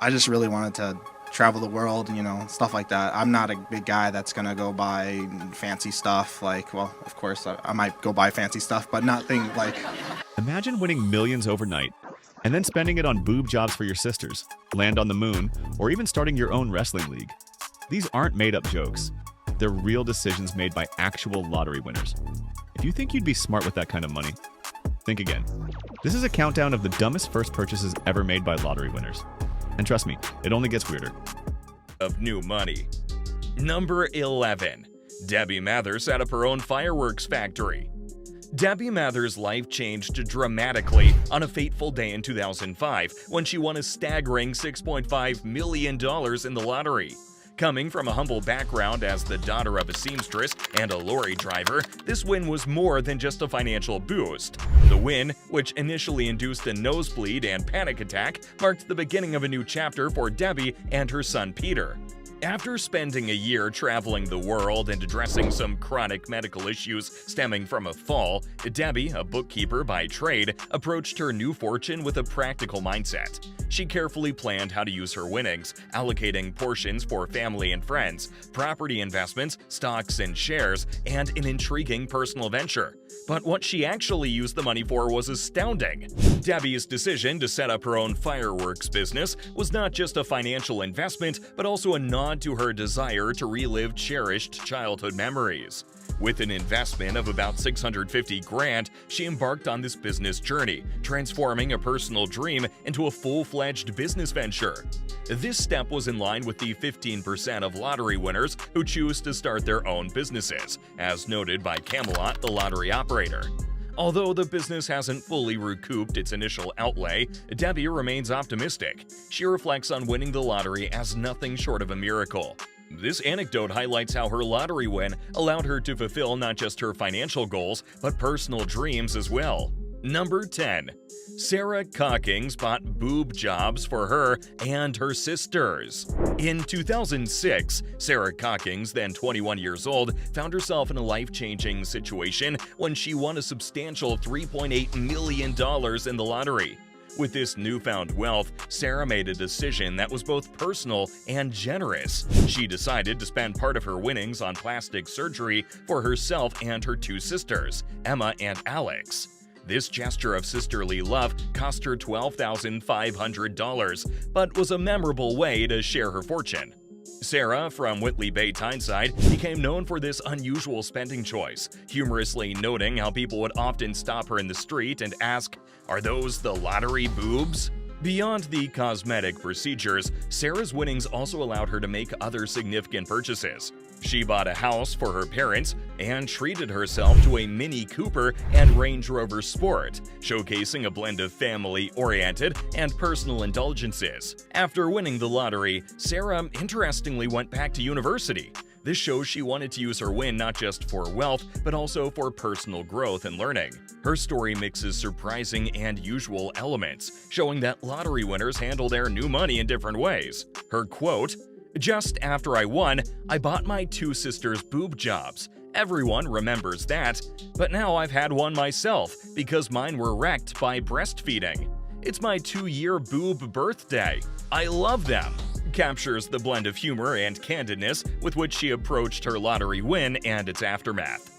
I just really wanted to travel the world, stuff like that. I'm not a big guy that's gonna go buy fancy stuff. Like, well, of course, I might go buy fancy stuff, but nothing like. Imagine winning millions overnight and then spending it on boob jobs for your sisters, land on the moon, or even starting your own wrestling league. These aren't made-up jokes. They're real decisions made by actual lottery winners. If you think you'd be smart with that kind of money, think again. This is a countdown of the dumbest first purchases ever made by lottery winners. And trust me, it only gets weirder. Of new money. Number 11. Debbie Mather set up her own fireworks factory. Debbie Mather's life changed dramatically on a fateful day in 2005 when she won a staggering $6.5 million in the lottery. Coming from a humble background as the daughter of a seamstress and a lorry driver, this win was more than just a financial boost. The win, which initially induced a nosebleed and panic attack, marked the beginning of a new chapter for Debbie and her son Peter. After spending a year traveling the world and addressing some chronic medical issues stemming from a fall, Debbie, a bookkeeper by trade, approached her new fortune with a practical mindset. She carefully planned how to use her winnings, allocating portions for family and friends, property investments, stocks and shares, and an intriguing personal venture. But what she actually used the money for was astounding. Debbie's decision to set up her own fireworks business was not just a financial investment, but also a nod to her desire to relive cherished childhood memories. With an investment of about $650,000, she embarked on this business journey, transforming a personal dream into a full-fledged business venture. This step was in line with the 15% of lottery winners who choose to start their own businesses, as noted by Camelot, the lottery operator. Although the business hasn't fully recouped its initial outlay, Debbie remains optimistic. She reflects on winning the lottery as nothing short of a miracle. This anecdote highlights how her lottery win allowed her to fulfill not just her financial goals, but personal dreams as well. Number 10. Sarah Cockings bought boob jobs for her and her sisters. In 2006, Sarah Cockings, then 21 years old, found herself in a life-changing situation when she won a substantial $3.8 million in the lottery. With this newfound wealth, Sarah made a decision that was both personal and generous. She decided to spend part of her winnings on plastic surgery for herself and her two sisters, Emma and Alex. This gesture of sisterly love cost her $12,500, but was a memorable way to share her fortune. Sarah, from Whitley Bay, Tyneside, became known for this unusual spending choice, humorously noting how people would often stop her in the street and ask, "Are those the lottery boobs?" Beyond the cosmetic procedures, Sarah's winnings also allowed her to make other significant purchases. She bought a house for her parents and treated herself to a Mini Cooper and Range Rover Sport, showcasing a blend of family-oriented and personal indulgences. After winning the lottery, Sarah interestingly went back to university. This shows she wanted to use her win not just for wealth, but also for personal growth and learning. Her story mixes surprising and usual elements, showing that lottery winners handle their new money in different ways. Her quote, "Just after I won, I bought my two sisters boob jobs. Everyone remembers that, but now I've had one myself because mine were wrecked by breastfeeding. It's my 2-year boob birthday. I love them," captures the blend of humor and candidness with which she approached her lottery win and its aftermath.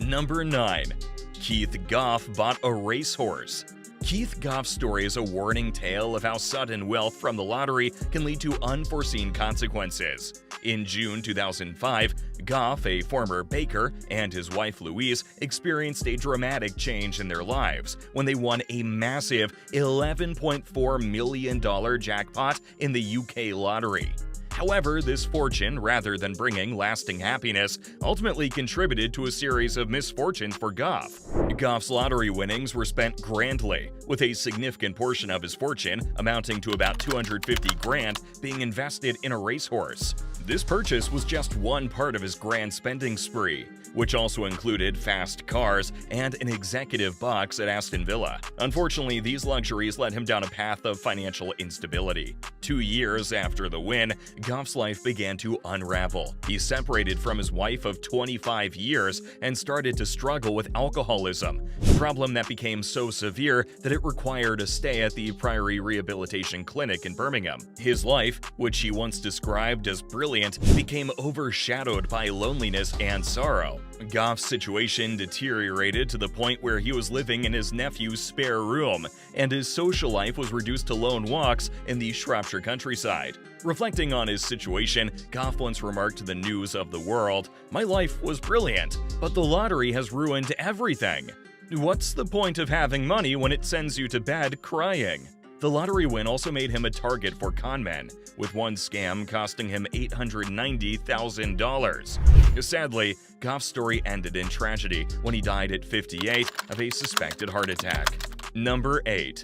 Number 9. Keith Goff bought a racehorse. Keith Goff's story is a warning tale of how sudden wealth from the lottery can lead to unforeseen consequences. In June 2005, Goff, a former baker, and his wife Louise experienced a dramatic change in their lives when they won a massive $11.4 million jackpot in the UK lottery. However, this fortune, rather than bringing lasting happiness, ultimately contributed to a series of misfortunes for Goff. Goff's lottery winnings were spent grandly, with a significant portion of his fortune, amounting to about $250,000, being invested in a racehorse. This purchase was just one part of his grand spending spree, which also included fast cars and an executive box at Aston Villa. Unfortunately, these luxuries led him down a path of financial instability. 2 years after the win, Goff's life began to unravel. He separated from his wife of 25 years and started to struggle with alcoholism. problem that became so severe that it required a stay at the Priory Rehabilitation Clinic in Birmingham. His life, which he once described as brilliant, became overshadowed by loneliness and sorrow. Goff's situation deteriorated to the point where he was living in his nephew's spare room, and his social life was reduced to lone walks in the Shropshire countryside. Reflecting on his situation, Goff once remarked to the News of the World, "My life was brilliant, but the lottery has ruined everything. What's the point of having money when it sends you to bed crying?" The lottery win also made him a target for conmen, with one scam costing him $890,000. Sadly, Goff's story ended in tragedy when he died at 58 of a suspected heart attack. Number 8.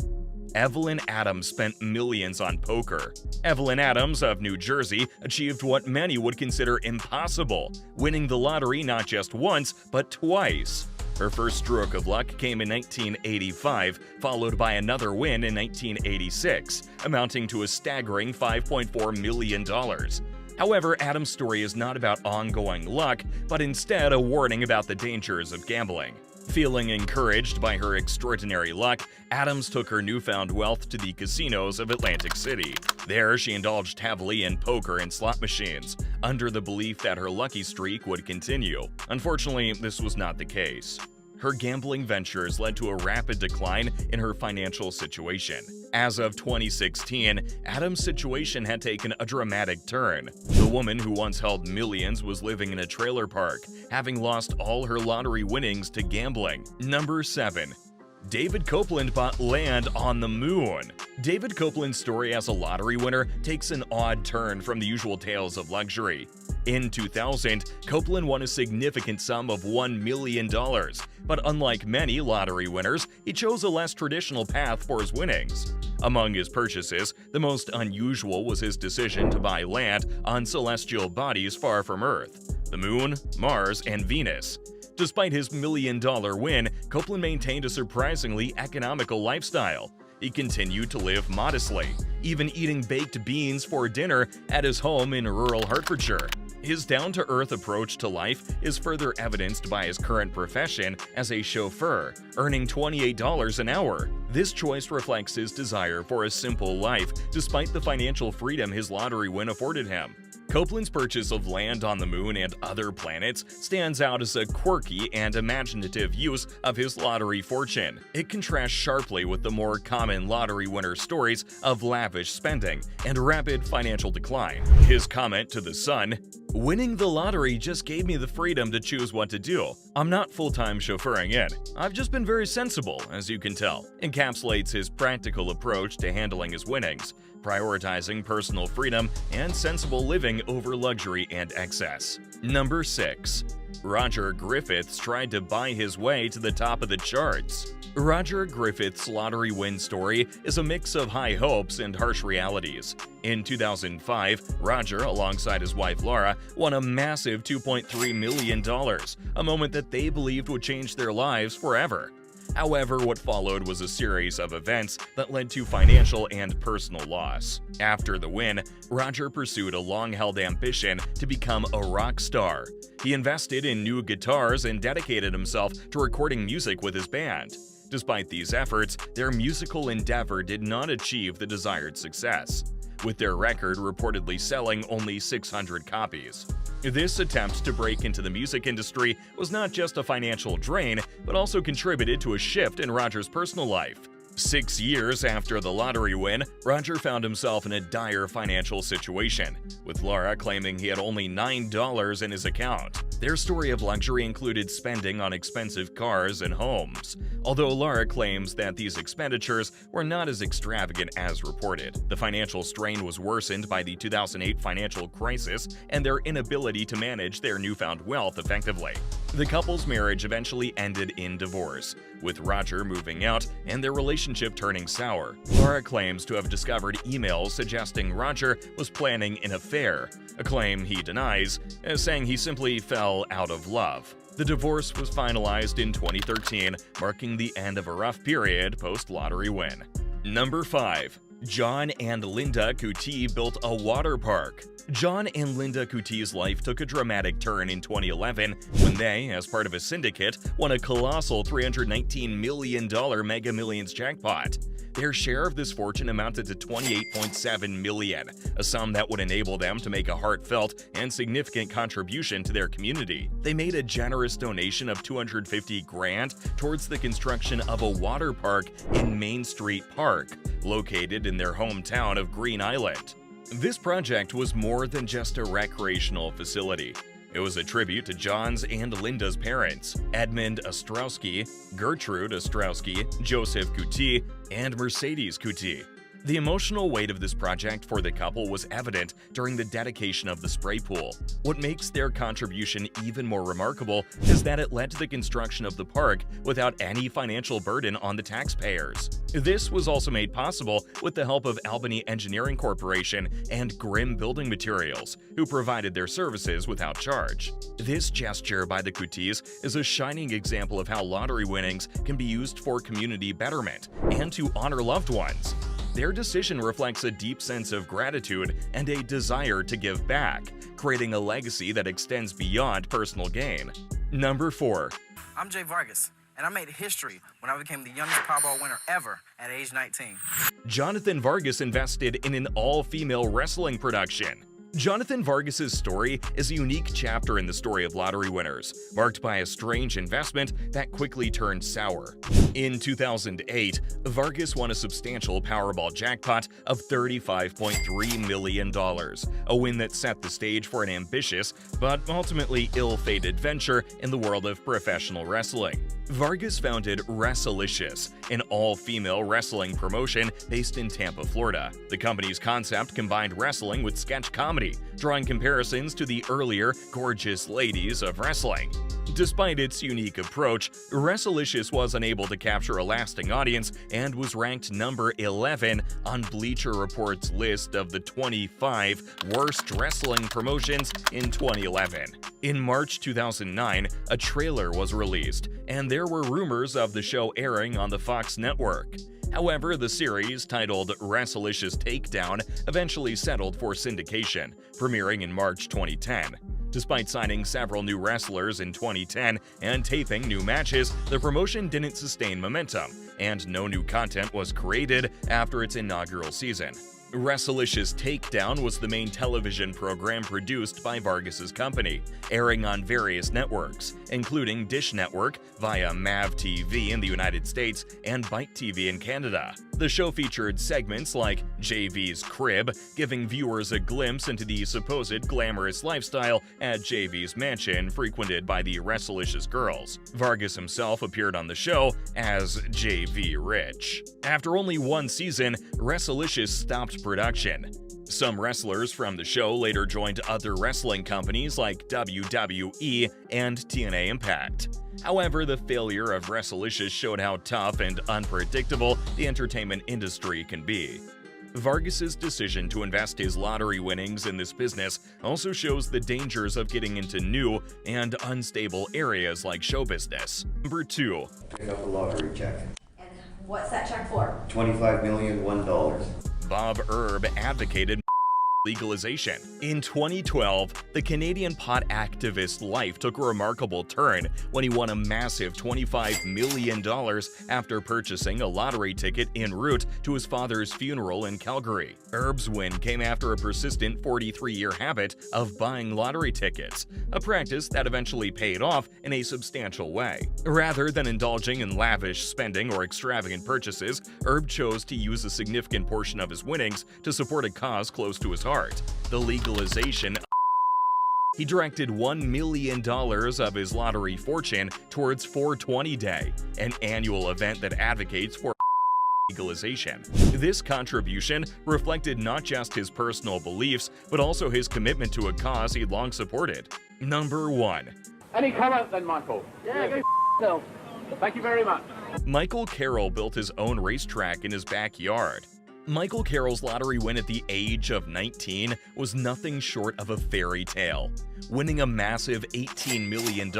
Evelyn Adams spent millions on poker. Evelyn Adams of New Jersey achieved what many would consider impossible, winning the lottery not just once, but twice. Her first stroke of luck came in 1985, followed by another win in 1986, amounting to a staggering $5.4 million. However, Adams' story is not about ongoing luck, but instead a warning about the dangers of gambling. Feeling encouraged by her extraordinary luck, Adams took her newfound wealth to the casinos of Atlantic City. There, she indulged heavily in poker and slot machines, under the belief that her lucky streak would continue. Unfortunately, this was not the case. Her gambling ventures led to a rapid decline in her financial situation. As of 2016, Adams' situation had taken a dramatic turn. The woman who once held millions was living in a trailer park, having lost all her lottery winnings to gambling. Number 7. David Copeland bought land on the moon. David Copeland's story as a lottery winner takes an odd turn from the usual tales of luxury. In 2000, Copeland won a significant sum of $1 million, but unlike many lottery winners, he chose a less traditional path for his winnings. Among his purchases, the most unusual was his decision to buy land on celestial bodies far from Earth: the Moon, Mars, and Venus. Despite his million-dollar win, Copeland maintained a surprisingly economical lifestyle. He continued to live modestly, even eating baked beans for dinner at his home in rural Hertfordshire. His down-to-earth approach to life is further evidenced by his current profession as a chauffeur, earning $28 an hour. This choice reflects his desire for a simple life, despite the financial freedom his lottery win afforded him. Copeland's purchase of land on the moon and other planets stands out as a quirky and imaginative use of his lottery fortune. It contrasts sharply with the more common lottery winner stories of lavish spending and rapid financial decline. His comment to The Sun, "Winning the lottery just gave me the freedom to choose what to do. I'm not full-time chauffeuring in. I've just been very sensible, as you can tell," encapsulates his practical approach to handling his winnings, prioritizing personal freedom and sensible living over luxury and excess. Number 6. Roger Griffiths tried to buy his way to the top of the charts. Roger Griffiths' lottery win story is a mix of high hopes and harsh realities. In 2005, Roger, alongside his wife Laura, won a massive $2.3 million, a moment that they believed would change their lives forever. However, what followed was a series of events that led to financial and personal loss. After the win, Roger pursued a long-held ambition to become a rock star. He invested in new guitars and dedicated himself to recording music with his band. Despite these efforts, their musical endeavor did not achieve the desired success, with their record reportedly selling only 600 copies. This attempt to break into the music industry was not just a financial drain, but also contributed to a shift in Roger's personal life. 6 years after the lottery win, Roger found himself in a dire financial situation, with Laura claiming he had only $9 in his account. Their story of luxury included spending on expensive cars and homes, although Laura claims that these expenditures were not as extravagant as reported. The financial strain was worsened by the 2008 financial crisis and their inability to manage their newfound wealth effectively. The couple's marriage eventually ended in divorce, with Roger moving out and their relationship turning sour. Laura claims to have discovered emails suggesting Roger was planning an affair, a claim he denies, saying he simply fell out of love. The divorce was finalized in 2013, marking the end of a rough period post-lottery win. Number 5. John and Linda Kuti built a water park. John and Linda Kuti's life took a dramatic turn in 2011 when they, as part of a syndicate, won a colossal $319 million Mega Millions jackpot. Their share of this fortune amounted to $28.7 million, a sum that would enable them to make a heartfelt and significant contribution to their community. They made a generous donation of $250,000 towards the construction of a water park in Main Street Park, located in their hometown of Green Island. This project was more than just a recreational facility. It was a tribute to John's and Linda's parents, Edmund Ostrowski, Gertrude Ostrowski, Joseph Kuti, and Mercedes Kuti. The emotional weight of this project for the couple was evident during the dedication of the spray pool. What makes their contribution even more remarkable is that it led to the construction of the park without any financial burden on the taxpayers. This was also made possible with the help of Albany Engineering Corporation and Grimm Building Materials, who provided their services without charge. This gesture by the Kutis is a shining example of how lottery winnings can be used for community betterment and to honor loved ones. Their decision reflects a deep sense of gratitude and a desire to give back, creating a legacy that extends beyond personal gain. Number 4. I'm Jay Vargas, and I made history when I became the youngest Powerball winner ever at age 19. Jonathan Vargas invested in an all-female wrestling production. Jonathan Vargas's story is a unique chapter in the story of lottery winners, marked by a strange investment that quickly turned sour. In 2008, Vargas won a substantial Powerball jackpot of $35.3 million, a win that set the stage for an ambitious but ultimately ill-fated venture in the world of professional wrestling. Vargas founded Wrestlicious, an all-female wrestling promotion based in Tampa, Florida. The company's concept combined wrestling with sketch comedy, drawing comparisons to the earlier gorgeous ladies of wrestling. Despite its unique approach, Wrestlicious was unable to capture a lasting audience and was ranked number 11 on Bleacher Report's list of the 25 worst wrestling promotions in 2011. In March 2009, a trailer was released, and there were rumors of the show airing on the Fox network. However, the series, titled Wrestlicious Takedown, eventually settled for syndication, premiering in March 2010. Despite signing several new wrestlers in 2010 and taping new matches, the promotion didn't sustain momentum, and no new content was created after its inaugural season. Wrestlicious Takedown was the main television program produced by Vargas's company, airing on various networks, including Dish Network via MAV TV in the United States and Byte TV in Canada. The show featured segments like JV's Crib, giving viewers a glimpse into the supposed glamorous lifestyle at JV's mansion frequented by the Wrestlicious girls. Vargas himself appeared on the show as JV Rich. After only one season, Wrestlicious stopped production. Some wrestlers from the show later joined other wrestling companies like WWE and TNA Impact. However, the failure of Wrestlicious showed how tough and unpredictable the entertainment industry can be. Vargas's decision to invest his lottery winnings in this business also shows the dangers of getting into new and unstable areas like show business. Number 2. Pick up a lottery check. And what's that check for? $25,001. Bob Erb advocated legalization. In 2012, the Canadian pot activist's life took a remarkable turn when he won a massive $25 million after purchasing a lottery ticket en route to his father's funeral in Calgary. Erb's win came after a persistent 43-year habit of buying lottery tickets, a practice that eventually paid off in a substantial way. Rather than indulging in lavish spending or extravagant purchases, Erb chose to use a significant portion of his winnings to support a cause close to his heart. The legalization. He directed $1 million of his lottery fortune towards 420 Day, an annual event that advocates for legalization. This contribution reflected not just his personal beliefs, but also his commitment to a cause he'd long supported. Number 1. Any comment then, Michael? Yeah, go yourself. Thank you very much. Michael Carroll built his own racetrack in his backyard. Michael Carroll's lottery win at the age of 19 was nothing short of a fairy tale. Winning a massive $18 million,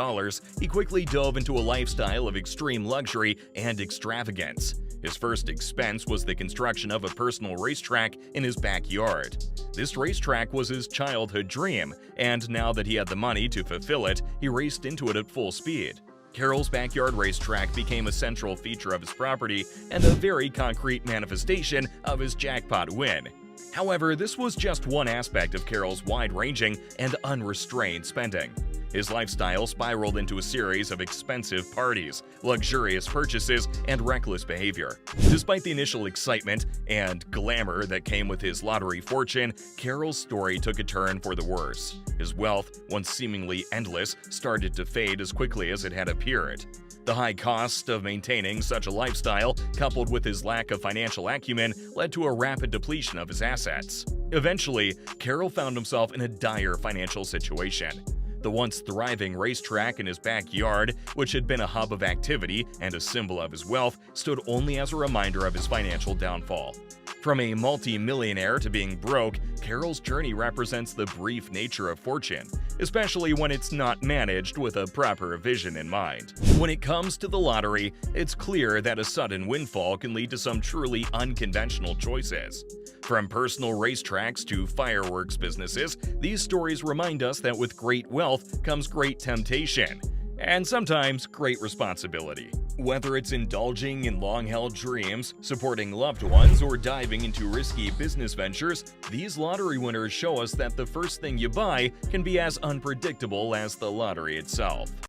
he quickly dove into a lifestyle of extreme luxury and extravagance. His first expense was the construction of a personal racetrack in his backyard. This racetrack was his childhood dream, and now that he had the money to fulfill it, he raced into it at full speed. Carroll's backyard racetrack became a central feature of his property and a very concrete manifestation of his jackpot win. However, this was just one aspect of Carroll's wide-ranging and unrestrained spending. His lifestyle spiraled into a series of expensive parties, luxurious purchases, and reckless behavior. Despite the initial excitement and glamour that came with his lottery fortune, Carroll's story took a turn for the worse. His wealth, once seemingly endless, started to fade as quickly as it had appeared. The high cost of maintaining such a lifestyle, coupled with his lack of financial acumen, led to a rapid depletion of his assets. Eventually, Carroll found himself in a dire financial situation. The once thriving racetrack in his backyard, which had been a hub of activity and a symbol of his wealth, stood only as a reminder of his financial downfall. From a multi-millionaire to being broke, Carroll's journey represents the brief nature of fortune, especially when it's not managed with a proper vision in mind. When it comes to the lottery, it's clear that a sudden windfall can lead to some truly unconventional choices. From personal racetracks to fireworks businesses, these stories remind us that with great wealth comes great temptation, and sometimes great responsibility. Whether it's indulging in long-held dreams, supporting loved ones, or diving into risky business ventures, these lottery winners show us that the first thing you buy can be as unpredictable as the lottery itself.